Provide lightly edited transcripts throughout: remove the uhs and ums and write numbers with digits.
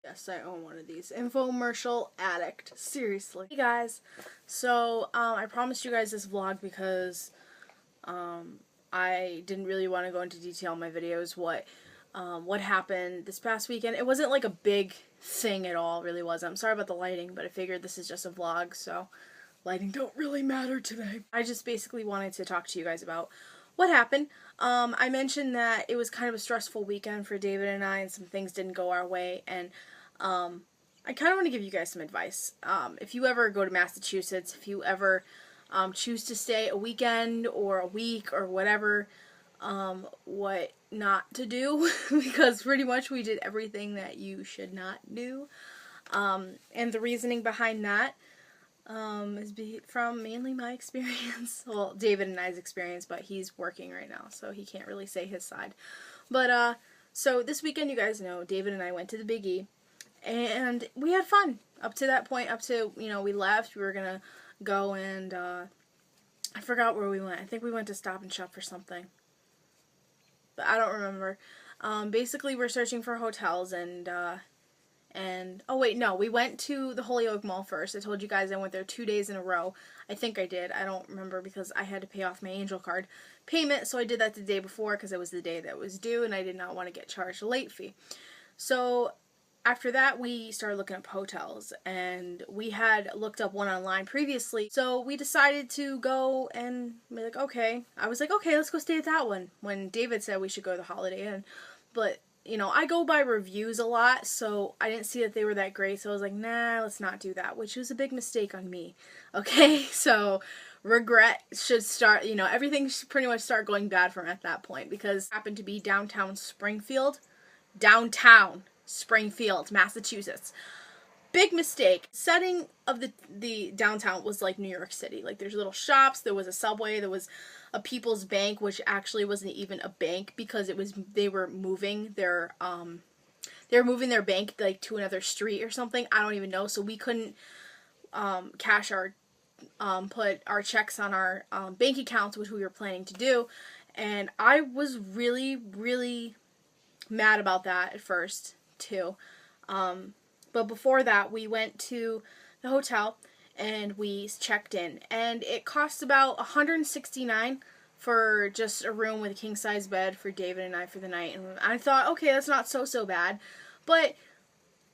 Yes, I own one of these. Infomercial addict. Seriously. Hey guys, so I promised you guys this vlog because I didn't really want to go into detail in my videos what happened this past weekend. It wasn't like a big thing at all, really wasn't. I'm sorry about the lighting, but I figured this is just a vlog, so lighting don't really matter today. I just basically wanted to talk to you guys about what happened. I mentioned that it was kind of a stressful weekend for David and I, and some things didn't go our way, and I kind of want to give you guys some advice. If you ever go to Massachusetts, if you ever choose to stay a weekend or a week or whatever, what not to do, because pretty much we did everything that you should not do. And the reasoning behind that is from mainly my experience. Well, David and I's experience, but he's working right now, so he can't really say his side. But, so this weekend, you guys know, David and I went to the Big E, and we had fun. Up to that point, up to, we left, we were gonna go and, I forgot where we went. I think we went to Stop and Shop for something. But I don't remember. Basically, we're searching for hotels, and oh wait, no, we went to the Holyoke Mall first. I told you guys I went there 2 days in a row. I think I did. I don't remember because I had to pay off my Angel Card payment, so I did that the day before because it was the day that was due, and I did not want to get charged a late fee. So after that, we started looking up hotels, and we had looked up one online previously, so we decided to go and be like, okay. I was like, okay, let's go stay at that one, when David said we should go to the Holiday Inn. But I go by reviews a lot, so I didn't see that they were that great, so I was like, nah, let's not do that, which was a big mistake on me, okay? So, regret should start, everything should pretty much start going bad from at that point, because it happened to be downtown Springfield, Massachusetts. Big mistake. Setting of the downtown was like New York City. Like, there's little shops, there was a Subway, there was a People's Bank, which actually wasn't even a bank because they were moving their bank like to another street or something. I don't even know. So we couldn't cash put our checks on our bank accounts, which we were planning to do. And I was really, really mad about that at first too. But before that, we went to the hotel and we checked in, and it cost about $169 for just a room with a king-size bed for David and I for the night. And I thought, okay, that's not so bad. But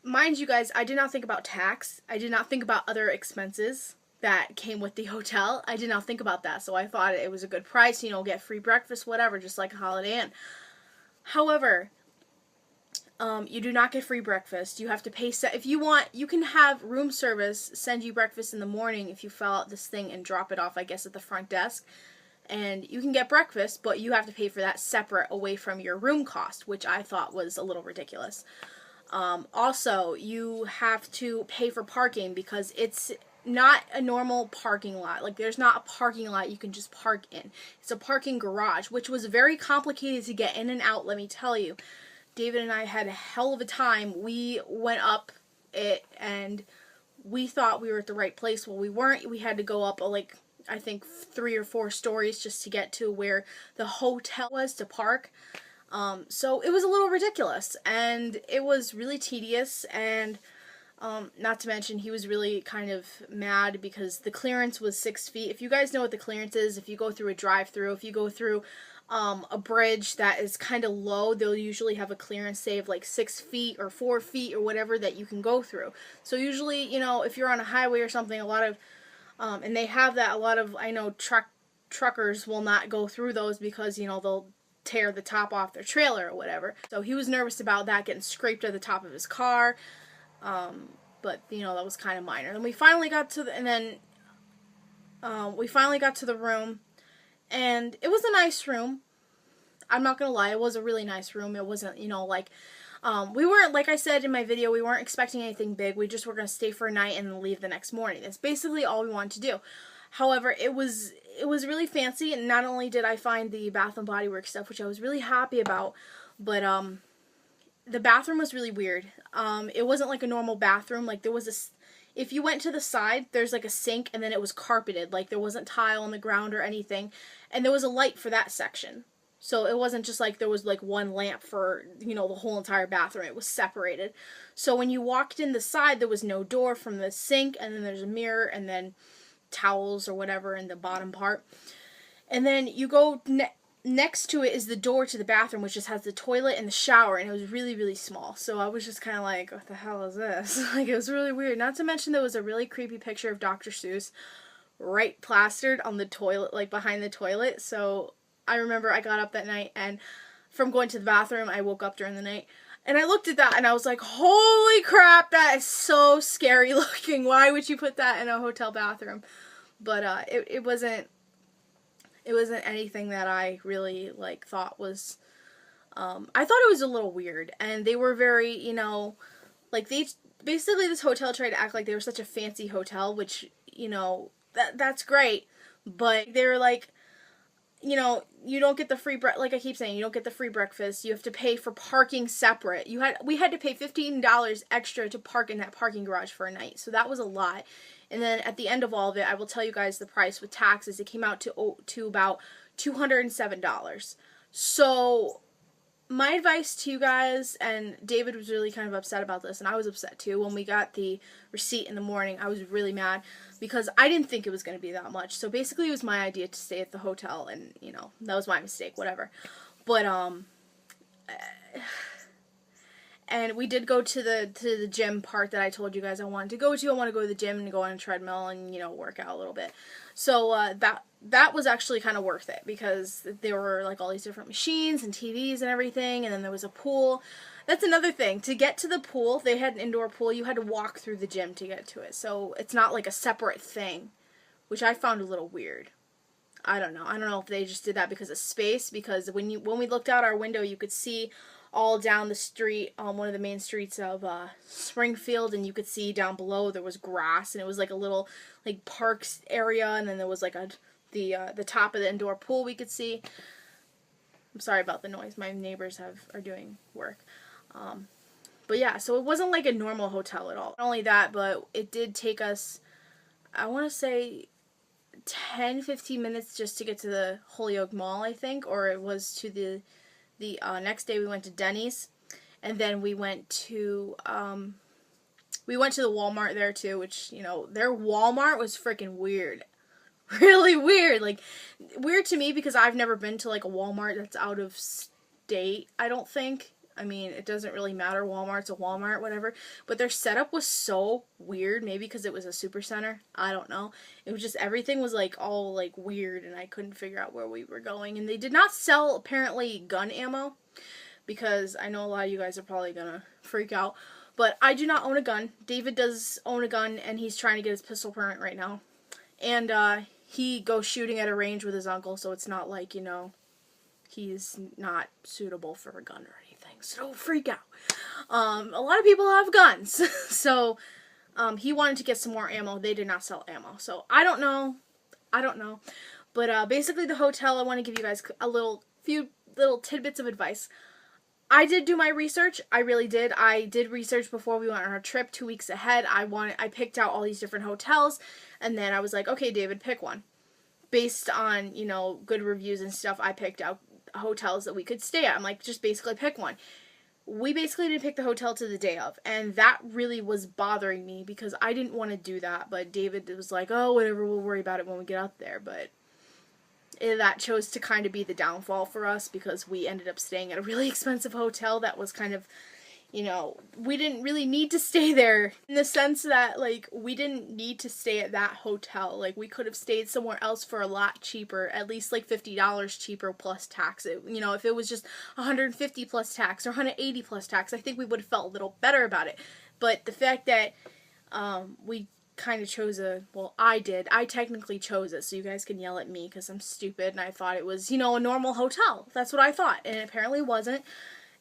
mind you guys, I did not think about tax. I did not think about other expenses that came with the hotel. I did not think about that. So I thought it was a good price, get free breakfast, whatever, just like a Holiday Inn. However, you do not get free breakfast. You have to pay. If you want, you can have room service send you breakfast in the morning if you fill out this thing and drop it off, I guess, at the front desk. And you can get breakfast, but you have to pay for that separate away from your room cost, which I thought was a little ridiculous. Also, you have to pay for parking because it's not a normal parking lot. Like, there's not a parking lot you can just park in. It's a parking garage, which was very complicated to get in and out, let me tell you. David and I had a hell of a time. We went up it, and we thought we were at the right place. Well, we weren't. We had to go up, I think 3 or 4 stories just to get to where the hotel was to park. So it was a little ridiculous, and it was really tedious, and not to mention he was really kind of mad because the clearance was 6 feet. If you guys know what the clearance is, if you go through a drive-through, if you go through a bridge that is kind of low, they'll usually have a clearance, say, of like 6 feet or 4 feet or whatever that you can go through. So usually, if you're on a highway or something, a lot of, and they have that, a lot of, I know truckers will not go through those because, they'll tear the top off their trailer or whatever. So he was nervous about that getting scraped at the top of his car, but, that was kind of minor. And we finally got to we finally got to the room. And it was a nice room. I'm not gonna lie, it was a really nice room. It wasn't, we weren't, like I said in my video, we weren't expecting anything big. We just were gonna stay for a night and then leave the next morning. That's basically all we wanted to do. However, it was really fancy, and not only did I find the Bath and Body Works stuff, which I was really happy about, but the bathroom was really weird. It wasn't like a normal bathroom. Like, there was if you went to the side, there's like a sink, and then it was carpeted. Like, there wasn't tile on the ground or anything. And there was a light for that section. So it wasn't just like there was like one lamp for, you know, the whole entire bathroom. It was separated. So when you walked in the side, there was no door from the sink, and then there's a mirror, and then towels or whatever in the bottom part. And then you go next to it is the door to the bathroom, which just has the toilet and the shower, and it was really, really small. So I was just kind of like, what the hell is this? Like, it was really weird. Not to mention there was a really creepy picture of Dr. Seuss right plastered on the toilet, like behind the toilet. So I remember I got up that night, and from going to the bathroom, I woke up during the night, and I looked at that, and I was like, holy crap, that is so scary looking. Why would you put that in a hotel bathroom? But it wasn't anything that I really, like, thought was, I thought it was a little weird, and they were very, you know, like, basically this hotel tried to act like they were such a fancy hotel, which, you know, that's great, but they were like, you know, you don't get the free like I keep saying, you don't get the free breakfast. You have to pay for parking separate. We had to pay $15 extra to park in that parking garage for a night. So that was a lot. And then at the end of all of it, I will tell you guys the price with taxes. It came out to about $207. So my advice to you guys, and David was really kind of upset about this, and I was upset too. When we got the receipt in the morning, I was really mad because I didn't think it was going to be that much. So basically it was my idea to stay at the hotel, and, you know, that was my mistake, whatever. But, and we did go to the gym part that I told you guys I wanted to go to. I want to go to the gym and go on a treadmill and, you know, work out a little bit. So that was actually kind of worth it because there were like all these different machines and TVs and everything, and then there was a pool. That's another thing. To get to the pool, they had an indoor pool. You had to walk through the gym to get to it. So it's not like a separate thing, which I found a little weird. I don't know. I don't know if they just did that because of space, because when we looked out our window, you could see all down the street, one of the main streets of Springfield, and you could see down below there was grass, and it was like a little like parks area, and then there was like the top of the indoor pool we could see. I'm sorry about the noise. My neighbors are doing work. But yeah, so it wasn't like a normal hotel at all. Not only that, but it did take us, I want to say 10-15 minutes just to get to the Holyoke Mall, I think, or it was to the next day we went to Denny's, and then we went to the Walmart there too, which, you know, their Walmart was freaking weird. Really weird. Like, weird to me because I've never been to like a Walmart that's out of state, I don't think. I mean, it doesn't really matter. Walmart's a Walmart, whatever. But their setup was so weird. Maybe because it was a super center. I don't know. It was just, everything was like all like weird, and I couldn't figure out where we were going. And they did not sell, apparently, gun ammo, because I know a lot of you guys are probably gonna freak out. But I do not own a gun. David does own a gun, and he's trying to get his pistol permit right now. And he goes shooting at a range with his uncle, so it's not like, you know, he's not suitable for a gun or anything. So don't freak out. A lot of people have guns. So he wanted to get some more ammo. They did not sell ammo. So I don't know. But basically the hotel, I want to give you guys a few little tidbits of advice. I did do my research. I really did. I did research before we went on our trip 2 weeks ahead. I picked out all these different hotels, and then I was like, okay, David, pick one. Based on, you know, good reviews and stuff, I picked out hotels that we could stay at. I'm like, just basically pick one. We basically didn't pick the hotel to the day of, and that really was bothering me because I didn't want to do that, but David was like, oh, whatever, we'll worry about it when we get out there. But that chose to kind of be the downfall for us because we ended up staying at a really expensive hotel that was kind of, you know, we didn't really need to stay there, in the sense that, like, we didn't need to stay at that hotel. Like, we could have stayed somewhere else for a lot cheaper, at least like $50 cheaper plus tax. You know, if it was just $150 plus tax or $180 plus tax, I think we would have felt a little better about it. But the fact that we kind of chose I did. I technically chose it, so you guys can yell at me because I'm stupid and I thought it was, you know, a normal hotel. That's what I thought, and it apparently wasn't.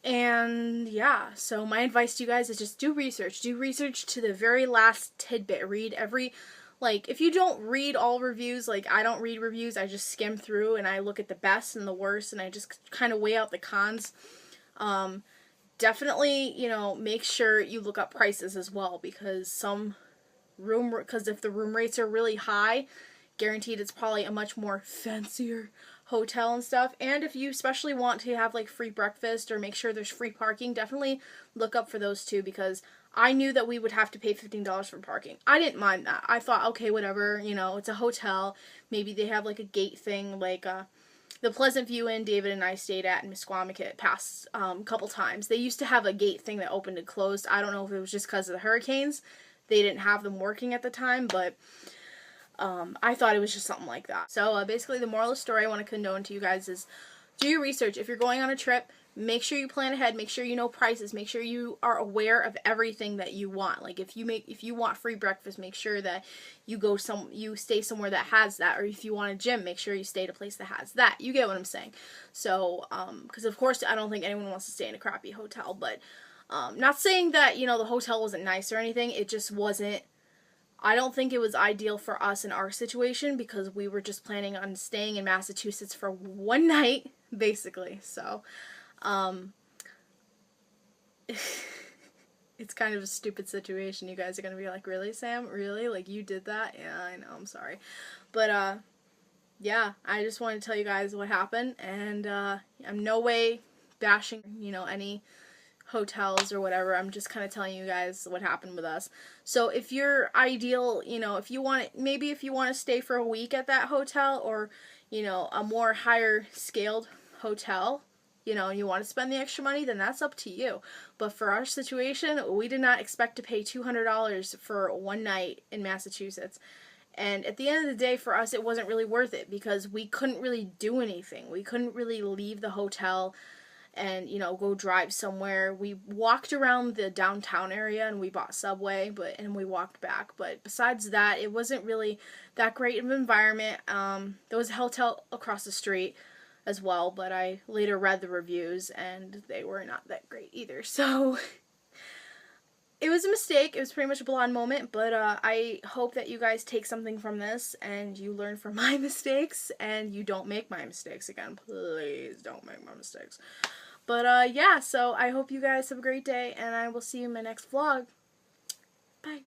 And yeah, so my advice to you guys is just do research. Do research to the very last tidbit. Read every, like, if you don't read all reviews, like I don't read reviews, I just skim through and I look at the best and the worst and I just kind of weigh out the cons. Definitely, you know, make sure you look up prices as well, because if the room rates are really high, guaranteed it's probably a much more fancier hotel and stuff. And if you especially want to have like free breakfast or make sure there's free parking, definitely look up for those too, because I knew that we would have to pay $15 for parking. I didn't mind that. I thought, okay, whatever, you know, it's a hotel. Maybe they have like a gate thing, like the Pleasant View Inn David and I stayed at in Misquamicut past a couple times. They used to have a gate thing that opened and closed. I don't know if it was just because of the hurricanes. They didn't have them working at the time, but I thought it was just something like that. So basically the moral of the story I want to condone to you guys is do your research. If you're going on a trip, make sure you plan ahead, make sure you know prices, make sure you are aware of everything that you want. Like if you want free breakfast, make sure that you stay somewhere that has that, or if you want a gym, make sure you stay at a place that has that. You get what I'm saying? So because of course I don't think anyone wants to stay in a crappy hotel, but not saying that, you know, the hotel wasn't nice or anything. It just wasn't, I don't think it was ideal for us in our situation, because we were just planning on staying in Massachusetts for one night, basically. So, it's kind of a stupid situation. You guys are going to be like, really, Sam? Really? Like, you did that? Yeah, I know. I'm sorry. But, yeah, I just wanted to tell you guys what happened, and, I'm no way bashing, you know, any hotels or whatever. I'm just kind of telling you guys what happened with us. So if you're ideal, you know, if you want, maybe if you want to stay for a week at that hotel, or, you know, a more higher scaled hotel, you know, and you want to spend the extra money, then that's up to you. But for our situation, we did not expect to pay $200 for one night in Massachusetts. And at the end of the day, for us, it wasn't really worth it, because we couldn't really do anything. We couldn't really leave the hotel and, you know, go drive somewhere. We walked around the downtown area and we bought Subway, and we walked back. But besides that, it wasn't really that great of an environment. There was a hotel across the street as well, but I later read the reviews and they were not that great either. So it was a mistake. It was pretty much a blonde moment, but I hope that you guys take something from this and you learn from my mistakes and you don't make my mistakes again. Please don't make my mistakes. But yeah, so I hope you guys have a great day, and I will see you in my next vlog. Bye.